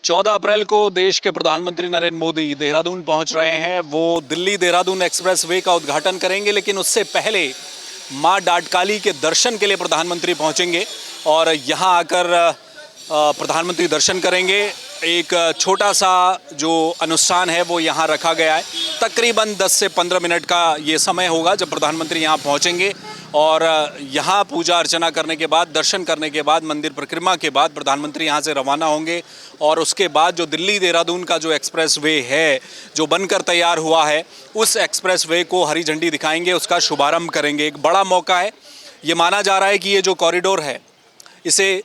14 अप्रैल को देश के प्रधानमंत्री नरेंद्र मोदी देहरादून पहुंच रहे हैं। वो दिल्ली देहरादून एक्सप्रेसवे का उद्घाटन करेंगे, लेकिन उससे पहले मां डाटकाली के दर्शन के लिए प्रधानमंत्री पहुंचेंगे और यहां आकर प्रधानमंत्री दर्शन करेंगे। एक छोटा सा जो अनुष्ठान है वो यहाँ रखा गया है। तकरीबन 10 से 15 मिनट का ये समय होगा जब प्रधानमंत्री यहाँ पहुँचेंगे और यहाँ पूजा अर्चना करने के बाद, दर्शन करने के बाद, मंदिर परिक्रमा के बाद प्रधानमंत्री यहाँ से रवाना होंगे और उसके बाद जो दिल्ली देहरादून का जो एक्सप्रेसवे है, जो बनकर तैयार हुआ है, उस एक्सप्रेसवे को हरी झंडी दिखाएंगे, उसका शुभारंभ करेंगे। एक बड़ा मौका है। ये माना जा रहा है कि ये जो कॉरिडोर है, इसे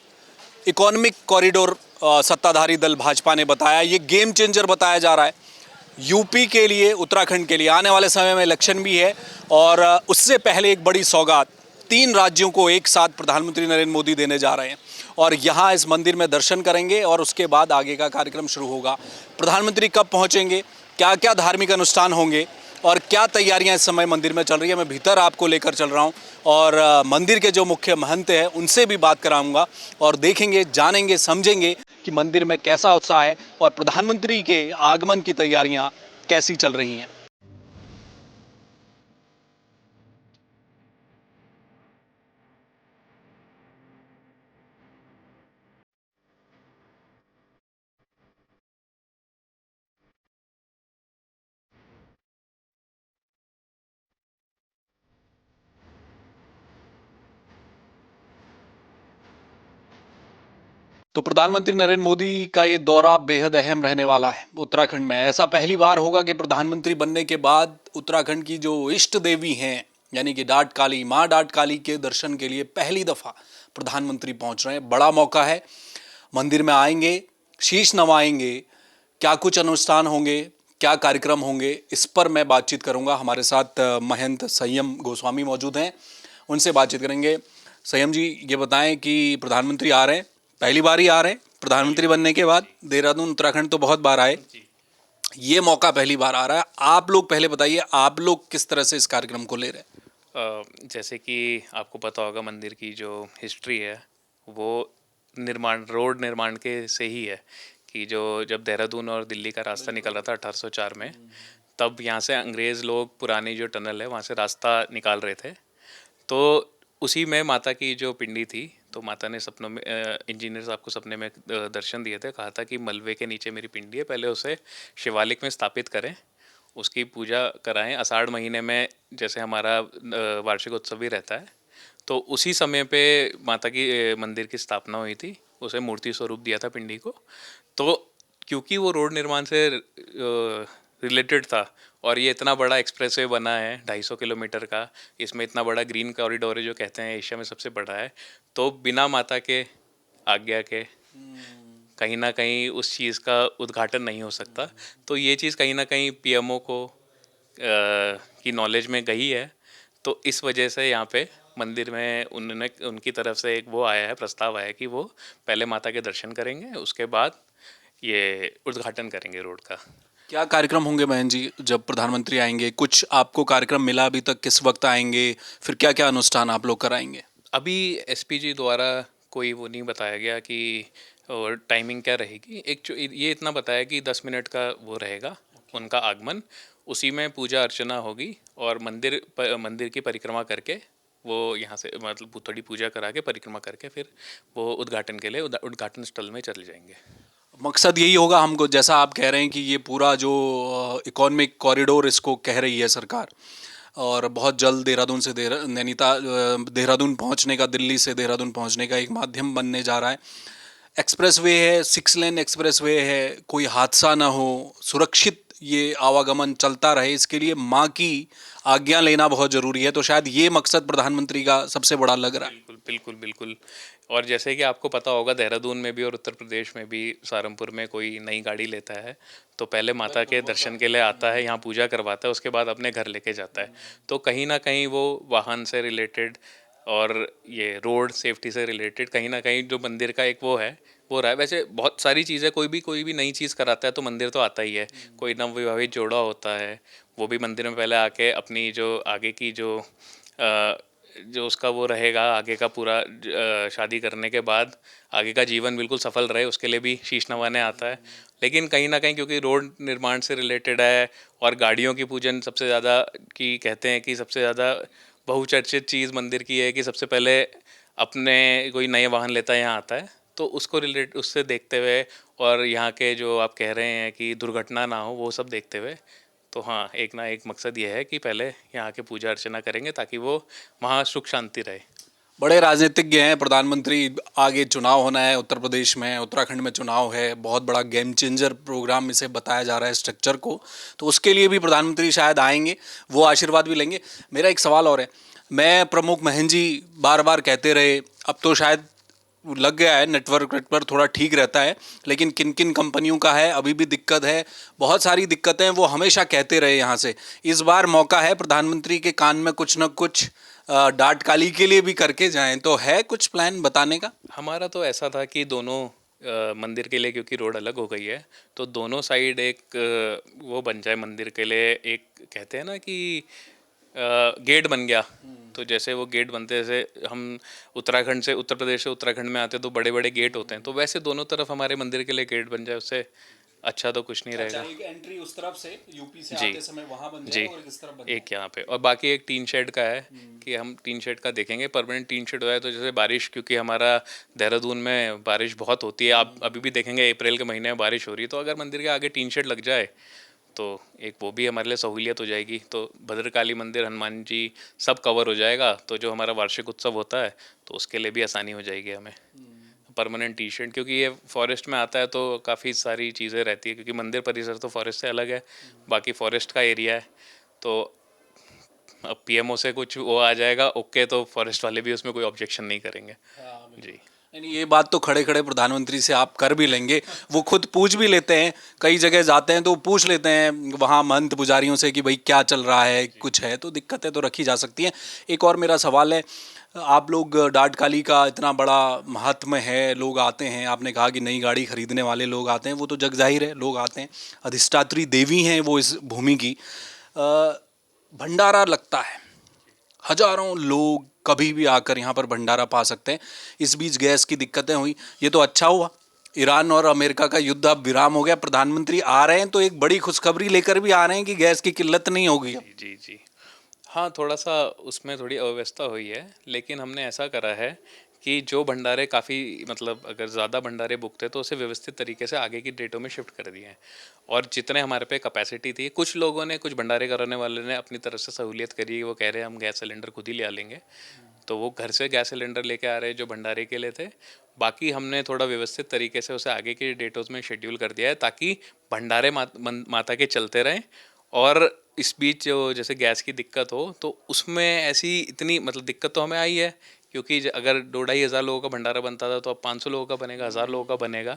इकोनॉमिक कॉरिडोर सत्ताधारी दल भाजपा ने बताया। ये गेम चेंजर बताया जा रहा है यूपी के लिए, उत्तराखंड के लिए। आने वाले समय में इलेक्शन भी है और उससे पहले एक बड़ी सौगात 3 राज्यों को एक साथ प्रधानमंत्री नरेंद्र मोदी देने जा रहे हैं और यहाँ इस मंदिर में दर्शन करेंगे और उसके बाद आगे का कार्यक्रम शुरू होगा। प्रधानमंत्री कब पहुँचेंगे, क्या क्या धार्मिक अनुष्ठान होंगे और क्या तैयारियां इस समय मंदिर में चल रही है, मैं भीतर आपको लेकर चल रहा हूं और मंदिर के जो मुख्य महंत हैं उनसे भी बात कराऊंगा और देखेंगे, जानेंगे, समझेंगे कि मंदिर में कैसा उत्साह है और प्रधानमंत्री के आगमन की तैयारियां कैसी चल रही हैं। तो प्रधानमंत्री नरेंद्र मोदी का ये दौरा बेहद अहम रहने वाला है उत्तराखंड में। ऐसा पहली बार होगा कि प्रधानमंत्री बनने के बाद उत्तराखंड की जो इष्ट देवी हैं, यानी कि डाटकाली, माँ डाटकाली के दर्शन के लिए पहली दफा प्रधानमंत्री पहुंच रहे हैं। बड़ा मौका है। मंदिर में आएंगे, शीश नवाएंगे, क्या कुछ अनुष्ठान होंगे, क्या कार्यक्रम होंगे, इस पर मैं बातचीत करूंगा। हमारे साथ महंत संयम गोस्वामी मौजूद हैं, उनसे बातचीत करेंगे। संयम जी, ये बताएं कि प्रधानमंत्री आ रहे हैं, पहली बार ही आ रहे हैं प्रधानमंत्री बनने के बाद। देहरादून उत्तराखंड तो बहुत बार आए, ये मौका पहली बार आ रहा है। आप लोग पहले बताइए, आप लोग किस तरह से इस कार्यक्रम को ले रहे हैं? जैसे कि आपको पता होगा, मंदिर की जो हिस्ट्री है वो रोड निर्माण के से ही है कि जो जब देहरादून और दिल्ली का रास्ता निकल रहा था 1804 में, तब यहाँ से अंग्रेज़ लोग पुरानी जो टनल है वहाँ से रास्ता निकाल रहे थे। तो उसी में माता की जो पिंडी थी, तो माता ने सपनों में, इंजीनियर साहब को सपने में दर्शन दिए थे। कहा था कि मलबे के नीचे मेरी पिंडी है, पहले उसे शिवालिक में स्थापित करें, उसकी पूजा कराएं। आषाढ़ महीने में जैसे हमारा वार्षिक उत्सव भी रहता है, तो उसी समय पे माता की मंदिर की स्थापना हुई थी। उसे मूर्ति स्वरूप दिया था पिंडी को। तो क्योंकि वो रोड निर्माण से रिलेटेड था और ये इतना बड़ा एक्सप्रेसवे बना है 250 किलोमीटर का, इसमें इतना बड़ा ग्रीन कॉरिडोर है जो कहते हैं एशिया में सबसे बड़ा है, तो बिना माता के आज्ञा के कहीं ना कहीं उस चीज़ का उद्घाटन नहीं हो सकता। तो ये चीज़ कहीं ना कहीं पीएमओ को की नॉलेज में गई है। तो इस वजह से यहाँ पे मंदिर में उन्होंने, उनकी तरफ से एक वो आया है, प्रस्ताव आया है कि वो पहले माता के दर्शन करेंगे, उसके बाद ये उद्घाटन करेंगे रोड का। क्या कार्यक्रम होंगे बहन जी जब प्रधानमंत्री आएंगे? कुछ आपको कार्यक्रम मिला अभी तक? किस वक्त आएंगे? फिर क्या क्या अनुष्ठान आप लोग कराएंगे? अभी एसपीजी द्वारा कोई वो नहीं बताया गया कि और टाइमिंग क्या रहेगी। ये इतना बताया कि 10 मिनट का वो रहेगा उनका आगमन, उसी में पूजा अर्चना होगी और मंदिर की परिक्रमा करके वो यहाँ से, मतलब थोड़ी पूजा करा के परिक्रमा करके फिर वो उद्घाटन के लिए उद्घाटन स्थल में चले जाएंगे। मकसद यही होगा हमको, जैसा आप कह रहे हैं कि ये पूरा जो इकोनॉमिक कॉरिडोर इसको कह रही है सरकार, और बहुत जल्द देहरादून से देहरादून पहुंचने का, दिल्ली से देहरादून पहुंचने का एक माध्यम बनने जा रहा है। एक्सप्रेसवे है, 6 लेन एक्सप्रेसवे है, कोई हादसा ना हो, सुरक्षित ये आवागमन चलता रहे, इसके लिए माँ की आज्ञा लेना बहुत ज़रूरी है। तो शायद ये मकसद प्रधानमंत्री का सबसे बड़ा लग रहा है। बिल्कुल बिल्कुल बिल्कुल। और जैसे कि आपको पता होगा, देहरादून में भी और उत्तर प्रदेश में भी सहारनपुर में कोई नई गाड़ी लेता है तो पहले माता के दर्शन के लिए आता है, यहाँ पूजा करवाता है, उसके बाद अपने घर लेके जाता है। तो कहीं ना कहीं वो वाहन से रिलेटेड और ये रोड सेफ्टी से रिलेटेड कहीं ना कहीं जो मंदिर का एक वो है, वो रहा है। वैसे बहुत सारी चीज़ें, कोई भी नई चीज़ कराता है तो मंदिर तो आता ही है। कोई नवविवाहित जोड़ा होता है, वो भी मंदिर में पहले आके अपनी जो आगे की जो जो उसका वो रहेगा आगे का पूरा शादी करने के बाद आगे का जीवन बिल्कुल सफल रहे, उसके लिए भी शीश नवाने आता है। लेकिन कहीं ना कहीं क्योंकि रोड निर्माण से रिलेटेड है और गाड़ियों की पूजन सबसे ज़्यादा की कहते हैं कि सबसे ज़्यादा बहुचर्चित चीज़ मंदिर की है कि सबसे पहले अपने कोई नए वाहन लेता है यहाँ आता है, तो उसको रिलेट उससे देखते हुए और यहाँ के जो आप कह रहे हैं कि दुर्घटना ना हो वो सब देखते हुए, तो हाँ एक ना एक मकसद ये है कि पहले यहाँ के पूजा अर्चना करेंगे ताकि वो वहाँ सुख शांति रहे। बड़े राजनीतिज्ञ हैं प्रधानमंत्री, आगे चुनाव होना है उत्तर प्रदेश में, उत्तराखंड में चुनाव है, बहुत बड़ा गेम चेंजर प्रोग्राम इसे बताया जा रहा है स्ट्रक्चर को, तो उसके लिए भी प्रधानमंत्री शायद आएंगे, वो आशीर्वाद भी लेंगे। मेरा एक सवाल और है, मैं प्रमुख महन जी बार बार कहते रहे, अब तो शायद लग गया है नेटवर्क पर थोड़ा ठीक रहता है, लेकिन किन किन कंपनियों का है अभी भी दिक्कत है, बहुत सारी दिक्कतें वो हमेशा कहते रहे यहाँ से। इस बार मौका है प्रधानमंत्री के कान में कुछ न कुछ डांट काली के लिए भी करके जाएं, तो है कुछ प्लान बताने का? हमारा तो ऐसा था कि दोनों मंदिर के लिए, क्योंकि रोड अलग हो गई है, तो दोनों साइड एक वो बन जाए मंदिर के लिए, एक कहते हैं ना कि गेट बन गया। तो जैसे वो गेट बनते, जैसे हम उत्तराखंड से उत्तर प्रदेश से उत्तराखंड में आते तो बड़े बड़े गेट होते हैं, तो वैसे दोनों तरफ हमारे मंदिर के लिए गेट बन जाए, उससे अच्छा तो कुछ नहीं रहेगा। एक एंट्री उस तरफ से यूपी से जी आते समय वहां बन जी, जाए और इस तरफ बन जाए। एक यहाँ पे, और बाकी एक टीन शेड का है कि हम टीन शेड का देखेंगे, परमानेंट टीन शेड हो जाए तो जैसे बारिश, क्योंकि हमारा देहरादून में बारिश बहुत होती है, आप अभी भी देखेंगे अप्रैल के महीने में बारिश हो रही है, तो अगर मंदिर के आगे टीन शेड लग जाए तो एक वो भी हमारे लिए सहूलियत हो जाएगी, तो भद्रकाली मंदिर, हनुमान जी सब कवर हो जाएगा, तो जो हमारा वार्षिक उत्सव होता है तो उसके लिए भी आसानी हो जाएगी हमें। परमानेंट टी शर्ट, क्योंकि ये फॉरेस्ट में आता है तो काफ़ी सारी चीज़ें रहती है, क्योंकि मंदिर परिसर तो फॉरेस्ट से अलग है, बाकी फॉरेस्ट का एरिया है, तो अब पीएमओ से कुछ वो आ जाएगा ओके, तो फॉरेस्ट वाले भी उसमें कोई ऑब्जेक्शन नहीं करेंगे। जी नहीं, ये बात तो खड़े खड़े प्रधानमंत्री से आप कर भी लेंगे, वो खुद पूछ भी लेते हैं, कई जगह जाते हैं तो पूछ लेते हैं वहाँ महंत पुजारियों से कि भाई क्या चल रहा है, कुछ है, तो दिक्कतें तो रखी जा सकती हैं। एक और मेरा सवाल है, आप लोग डाट काली का इतना बड़ा महात्म्य है, लोग आते हैं, आपने कहा कि नई गाड़ी खरीदने वाले लोग आते हैं, वो तो जग जाहिर है, लोग आते हैं, अधिष्ठात्री देवी हैं वो इस भूमि की, भंडारा लगता है, हजारों लोग कभी भी आकर यहाँ पर भंडारा पा सकते हैं। इस बीच गैस की दिक्कतें हुई, ये तो अच्छा हुआ, ईरान और अमेरिका का युद्ध अब विराम हो गया, प्रधानमंत्री आ रहे हैं तो एक बड़ी खुशखबरी लेकर भी आ रहे हैं कि गैस की किल्लत नहीं होगी। जी जी जी, हाँ थोड़ा सा उसमें थोड़ी अव्यवस्था हुई है, लेकिन हमने ऐसा करा है कि जो भंडारे काफ़ी, मतलब अगर ज़्यादा भंडारे बुक थे तो उसे व्यवस्थित तरीके से आगे की डेटों में शिफ्ट कर दिए हैं, और जितने हमारे पे कैपेसिटी थी, कुछ लोगों ने, कुछ भंडारे कराने वाले ने अपनी तरफ से सहूलियत करी, वो कह रहे हैं हम गैस सिलेंडर खुद ही ले आ लेंगे, तो वो घर से गैस सिलेंडर लेके आ रहे हैं जो भंडारे के लिए थे। बाकी हमने थोड़ा व्यवस्थित तरीके से उसे आगे के डेटों में शेड्यूल कर दिया है ताकि भंडारे माता के चलते रहें, और इस बीच जो जैसे गैस की दिक्कत हो तो उसमें ऐसी इतनी मतलब दिक्कत तो हमें आई है, क्योंकि अगर 2-2,500 लोगों का भंडारा बनता था तो अब 500 लोगों का बनेगा, 1000 लोगों का बनेगा,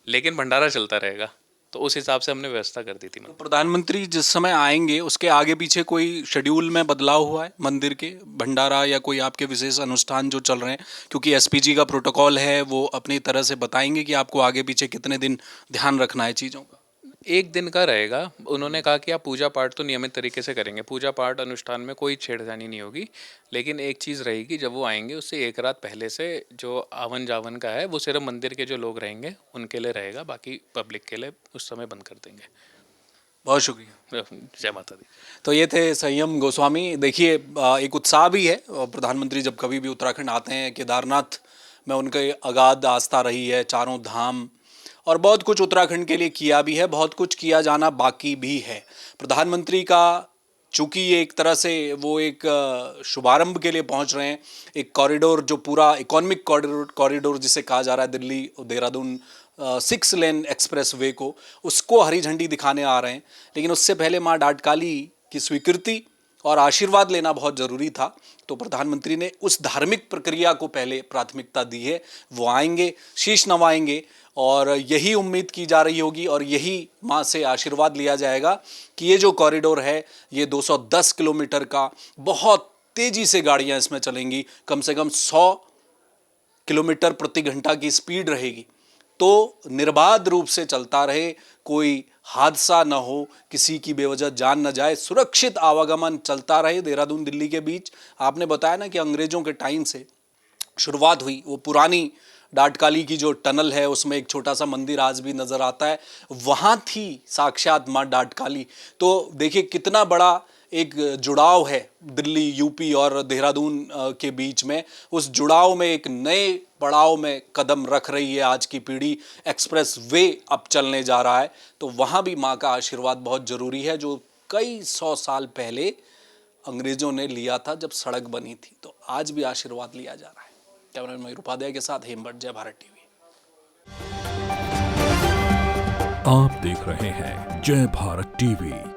लेकिन भंडारा चलता रहेगा, तो उस हिसाब से हमने व्यवस्था कर दी थी। तो प्रधानमंत्री जिस समय आएंगे उसके आगे पीछे कोई शेड्यूल में बदलाव हुआ है मंदिर के, भंडारा या कोई आपके विशेष अनुष्ठान जो चल रहे हैं, क्योंकि एसपीजी का प्रोटोकॉल है, वो अपनी तरह से बताएंगे कि आपको आगे पीछे कितने दिन ध्यान रखना है चीज़ों का? एक दिन का रहेगा, उन्होंने कहा कि आप पूजा पाठ तो नियमित तरीके से करेंगे, पूजा पाठ अनुष्ठान में कोई छेड़छानी नहीं होगी, लेकिन एक चीज़ रहेगी, जब वो आएंगे उससे एक रात पहले से जो आवन जावन का है वो सिर्फ मंदिर के जो लोग रहेंगे उनके लिए रहेगा, बाकी पब्लिक के लिए उस समय बंद कर देंगे। बहुत शुक्रिया। जय माता दी। तो ये थे संयम गोस्वामी। देखिए, एक उत्साह भी है, प्रधानमंत्री जब कभी भी उत्तराखंड आते हैं, केदारनाथ में उनके अगाध आस्था रही है, चारों धाम, और बहुत कुछ उत्तराखंड के लिए किया भी है, बहुत कुछ किया जाना बाकी भी है। प्रधानमंत्री का चूँकि ये एक तरह से वो एक शुभारंभ के लिए पहुंच रहे हैं, एक कॉरिडोर जो पूरा इकोनॉमिक कॉरिडोर जिसे कहा जा रहा है, दिल्ली देहरादून 6 लेन एक्सप्रेस वे को, उसको हरी झंडी दिखाने आ रहे हैं, लेकिन उससे पहले माँ डाटकाली की स्वीकृति और आशीर्वाद लेना बहुत ज़रूरी था, तो प्रधानमंत्री ने उस धार्मिक प्रक्रिया को पहले प्राथमिकता दी है। वो आएंगे, शीश नवाएंगे, और यही उम्मीद की जा रही होगी और यही माँ से आशीर्वाद लिया जाएगा कि ये जो कॉरिडोर है ये 210 किलोमीटर का, बहुत तेज़ी से गाड़ियाँ इसमें चलेंगी, कम से कम 100 किलोमीटर प्रति घंटा की स्पीड रहेगी, तो निर्बाध रूप से चलता रहे, कोई हादसा न हो, किसी की बेवजह जान न जाए, सुरक्षित आवागमन चलता रहे देहरादून दिल्ली के बीच। आपने बताया ना कि अंग्रेजों के टाइम से शुरुआत हुई, वो पुरानी डाटकाली की जो टनल है उसमें एक छोटा सा मंदिर आज भी नजर आता है, वहां थी साक्षात मां डाटकाली। तो देखिए कितना बड़ा एक जुड़ाव है दिल्ली, यूपी और देहरादून के बीच में। उस जुड़ाव में एक नए पड़ाव में कदम रख रही है आज की पीढ़ी। एक्सप्रेस वे अब चलने जा रहा है, तो वहां भी मां का आशीर्वाद बहुत जरूरी है, जो कई 100 साल पहले अंग्रेजों ने लिया था जब सड़क बनी थी। तो आज भी आशीर्वाद लिया जा रहा है। कैमरामैन मयूर उपाध्याय के साथ हेमभट्ट, जय भारत टीवी। आप देख रहे हैं जय भारत टीवी।